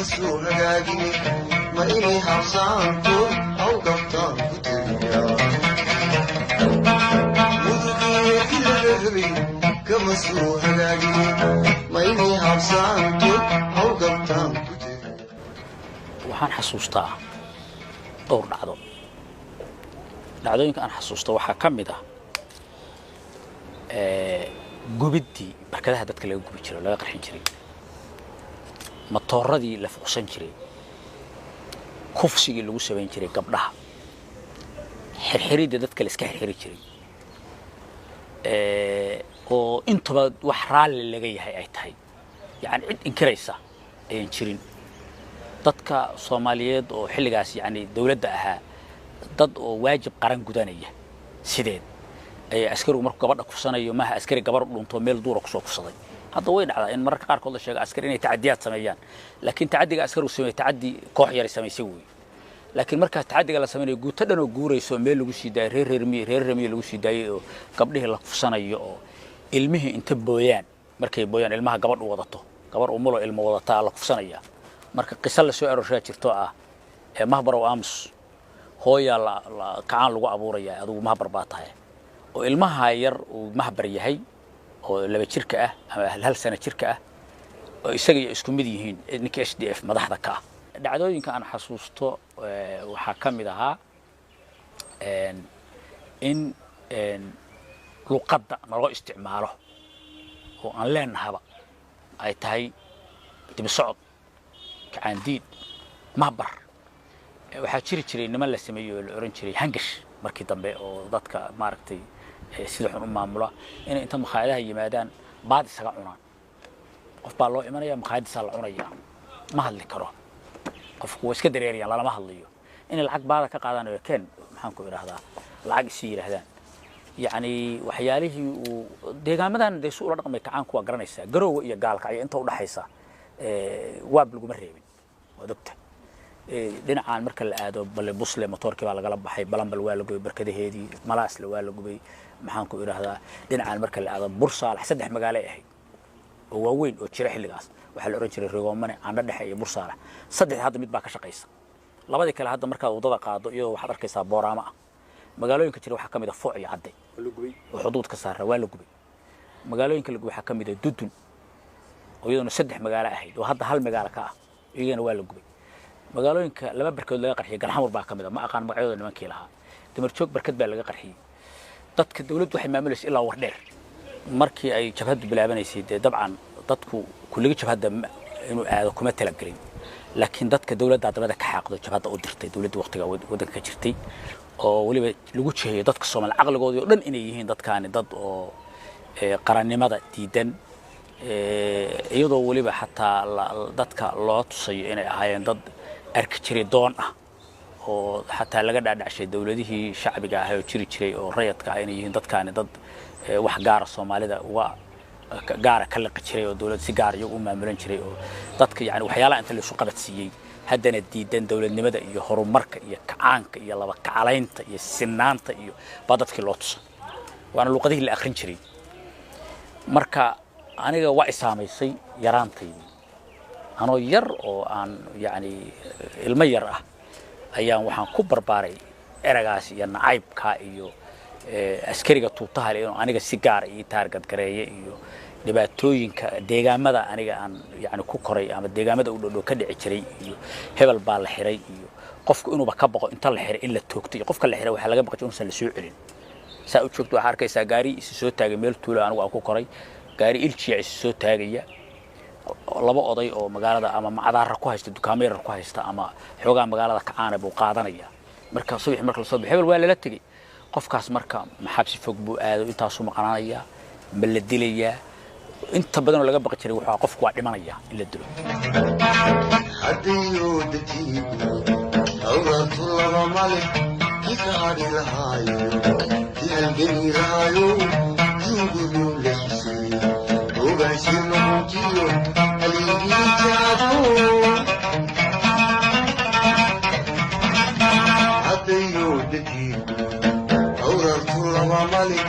مسؤول هاجي ما إني حصان طول أو قبطان بتريا مذكي في الرهبي كمسؤول هاجي ما إني حصان طول أو قبطان بتريا وحان حسوستا دور dhacdooyinka aan xasuusto waxa kamid ah gubidii barkadaha dadka laga gubi jiray laga qarxin jiray matooradii la fuqsan jiray kufsigii lagu sameyn jiray gabdhaha xirxiridda dadka la iska xirxiri jiray oo intaba wax raali laga yahay ay tahay yani cid inkiraysa ayaan jirin dadka Soomaaliyeed oo xilligaas yani dawladda ahaa dad oo waajib qaran gudanaya sideed ay askarigu markuu gabadha kufsanayo maaha askari gabar dhunto meel duur ku soo kufsaday hadda way dhacdaa in mararka qaar kood la sheego askari inay tacadiyaad sameeyaan laakiin tacadiga askarigu sameeyay tacadi koox yar sameeyay way laakiin marka tacadiga la sameeyo guuta dhan oo guurayso meel lagu siiday reer remi lagu siiday oo gabdhihi la kufsanayo oo ilmihi inta booyaan markay booyaan ilmaha gabadh u wadato gabar umulo ilmo wadata la kufsanaya marka qisal la soo arooshay jirto ah ee mahbar oo aamus hooya la kacaan lagu abuuraya adigu mahbar baa tahay oo ilmaha yar uu mahbar yahay oo 2 jirka ah ama hal sano jirka ah oo isaga isku mid yihiin ninka SDF madaxda ka dhacdooyinka aan xasuusto waxa kamid ahaa in luqadda loo isticmaalo oo aan leenahaba ay tahay dib socod kaandiid mahbar waxa jiri jiray niman la sameeyo la oran jiray hangash markii dambe oo dadka maaragtay sida xun u maamula in inta makhaayadaha yimaadaan baad isaga cunaan qof baa loo imanaya makhaayadisa la cunaya ma hadli karo qofku waa iska dareeriyaan lama hadlayo in lacag baada ka qaadanayo keen maxaan ku iraahdaa lacag isi yiraahdaan yani waxyaalihii uu deegaamadan de soo dhaqmay kacaan kuwa garanaysa garoowe iyo gaalka ay inta u dhaxaysa waab lagu ma reebin wadabta dhinacaan marka la aado bal busle motorkii baa laga baxay balanbal waa la gubay barkadaheedii malaas la waa la gubay maxaan ku iraahdaa dhinacaan marka la aado bursaalax 3 magaalo ahayd oo waaweyn oo jira xilligaas waxa la oran jiray Rigoomane aan dhaxay iyo bursaalax 3 hadda mid baa ka shaqeysa labadii kale hadda marka wadada qaado iyadoo waxaad arkaysaa Boorama magaalooyinka jira waxa kamid ah Fooc iyo Cadde la gubay oo xuduudka saara waa la gubay magaalooyinka la gubay waxa kamid ah Dudun oo iyadoo 3 magaalo ahayd oo hadda hal magaalo ka ah iyagana waa la gubay magaalooyinka laba barkood laga qarxiyay Galxamur baa kamid ah ma aqaan magacyadooda nimankii lahaa damar joog barkad baa laga qarxiyay dadka dawladdu waxay maamulaysaa ilaa war dheer markii ay jabhadu bilaabanaysay dabcan dadku kulliga jabhada inuu aado kuma talagalin laakiin dadka dawladda dabada ka xaqdo jabhada u dirtay dawladda waqtiga wadanka ka jirtay oo waliba lagu jeeyo dadka Soomaali aqligoodii oo dhan inay yihiin dadkaani dad oo qarannimada diidan iyadoo waliba xataa dadka loo tusayo inay ahaayeen dad arkajiri doon ah oo xataa laga dhaadhacshay dawladihii shacbiga ah oo jiri jiray oo rayadka ah inay yihiin dadkaani dad wax gaar ah Soomaalida uga gaar ka liqi jiray oo dawlad si gaar ah u maamulan jiray oo dadka yani waxyaalaha inta la isku qabadsiiyay haddana diidan dawladnimada iyo horumarka iyo kacaanka iyo laba kacalaynta iyo sinaanta iyo badadkii loo tusay waana luqadihii la akhrin jiray marka aniga waa isaamaysay yaraantaydii anoo yar oo aan yani ilmo yar ah ayaan waxaan ku barbaaray eragaas iyo nacaybka iyo askariga tuutaha leh aniga si gaar ah taargad gareeyay iyo dhibaatooyinka deegaamada aniga aan yani ku koray ama deegaamada u dhow ka dhici jiray iyo hebel baa la xiray iyo qofku inuu ba ka baqo inta la xiray in la toogto iyo qofka la xiray waxa laga baqay inuu la soo celin saa u joogto waxa arkaysaa gaari is soo taagay meel tuulo anigu aan ku koray gaari iljiya is soo taagaya laba oday oo magaalada ama macdaar ku haysta dukaameer ku haysta ama xoogaa magaalada ka caanay buu qaadanaya marka subax marka la soo bixay hebel waa la tagay qofkaas marka maxabsi fog buu aado intaas uu maqanaanaya bal la dilaya inta badan laga baqi jiray waxa qofku waa dhimanaya in la dilo hadiyo dadii awratu laba malik kifaari lahayo dihalgani lahayo jingudu lehsi ogaashino jiyo aligi jaadu hadiyo dadii awratu laba malik